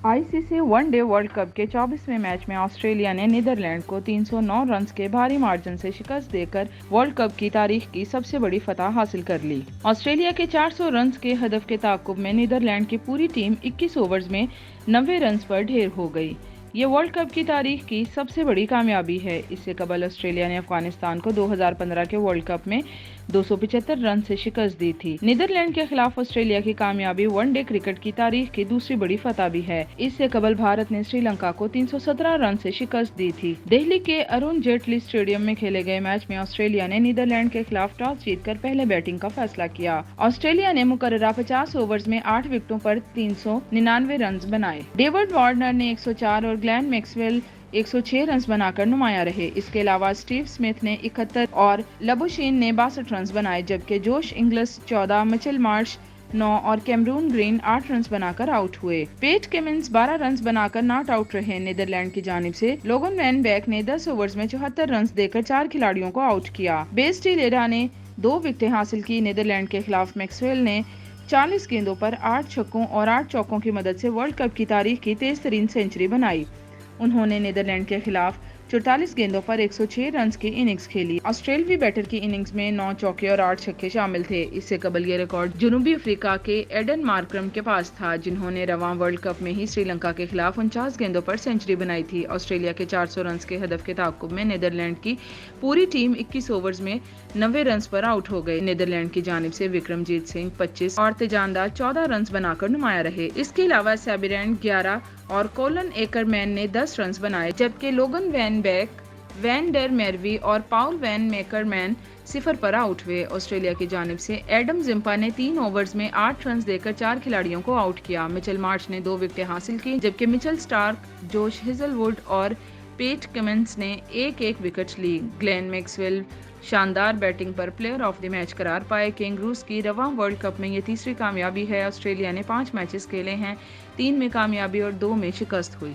ICC one day world cup के 24वें match में Australia ने नीदरलैंड को 309 रन्स के भारी मार्जिन से शिकस्त देकर वर्ल्ड कप की तारीख की सबसे बड़ी फतह हासिल कर ली। ऑस्ट्रेलिया के 400 रन्स के हदफ के ताक़ुब में नीदरलैंड की पूरी टीम 21 ओवर्स में 90 रन्स पर ढेर हो गई। ये वर्ल्ड कप की तारीख की सबसे बड़ी कामयाबी है। इससे कबल ऑस्ट्रेलिया ने अफगानिस्तान को 2015 के वर्ल्ड कप में 275 रन से शिकस्त दी थी। नीदरलैंड के खिलाफ ऑस्ट्रेलिया की कामयाबी वनडे क्रिकेट की तारीख की दूसरी बड़ी फतह भी है। इससे कबल भारत ने श्रीलंका को 317 रन से शिकस्त दी थी। दिल्ली के अरुण जेटली स्टेडियम में खेले गए मैच में ऑस्ट्रेलिया ने नीदरलैंड के खिलाफ टॉस जीतकर पहले बैटिंग का फैसला किया। ऑस्ट्रेलिया ने मुकर्ररा 50 ओवर्स में 8 विकेटों पर 399 रन बनाए। डेविड वार्नर ने 104 और ग्लेन मैक्सवेल 106 रन बनाकर नुमाया रहे। इसके अलावा स्टीव स्मिथ ने 71 और लबुशेन ने 62 रन बनाए, जबकि जोश इंग्लिस 14, मिचेल मार्श 9 और कैमरून ग्रीन 8 रन बनाकर आउट हुए। पेट कमिंस 12 रन बनाकर नॉट आउट रहे। नीदरलैंड की जानिब से लोगन वैन बैक ने 10 ओवर्स में 74 रन देकर 4 खिलाड़ियों को आउट किया। बेस्टिलेरा ने 2 विकेटें हासिल की। नीदरलैंड के खिलाफ मैक्सवेल ने 40 गेंदों पर 8 छक्कों और 8 चौकों की मदद से वर्ल्ड कप की तारीख की तेज तरीन सेंचुरी बनाई। उन्होंने नीदरलैंड के खिलाफ 44 गेंदों पर 106 रन की इनिंग्स खेली। ऑस्ट्रेलवी बैटर की इनिंग्स में 9 चौके और 8 छक्के शामिल थे। इससे कबल ये रिकॉर्ड जनूबी अफ्रीका के एडन मार्करम के पास था, जिन्होंने रवां वर्ल्ड कप में ही श्रीलंका के खिलाफ 49 गेंदों पर सेंचुरी बनाई थी। ऑस्ट्रेलिया के 400 रन के हदफ के ताक़ुब में नीदरलैंड की पूरी टीम 21 ओवर्स में 90 रन पर आउट हो गए। नीदरलैंड की जानिब से विक्रमजीत सिंह 25 और तेजानदार 14 रन बनाकर नुमाया रहे। इसके अलावा सैबिरैंड 11 और कोलन एकरमैन ने 10 रन बनाए, जबकि लोगन वैन बैक, वैन डर मेरवी और पाउल वैन मेकरमैन 0 पर आउट हुए। ऑस्ट्रेलिया की जानिब से एडम जिम्पा ने 3 ओवर्स में 8 रन देकर 4 खिलाड़ियों को आउट किया। मिचेल मार्श ने 2 विकेटें हासिल की, जबकि मिचेल स्टार्क, जोश हेजलवुड और पेट कमिंस ने 1-1 विकेट ली। ग्लेन मैक्सवेल शानदार बैटिंग पर प्लेयर ऑफ द मैच करार पाए। कैंगरूज की रवां वर्ल्ड कप में ये तीसरी कामयाबी है। ऑस्ट्रेलिया ने 5 मैचेस खेले हैं, 3 में कामयाबी और 2 में शिकस्त हुई।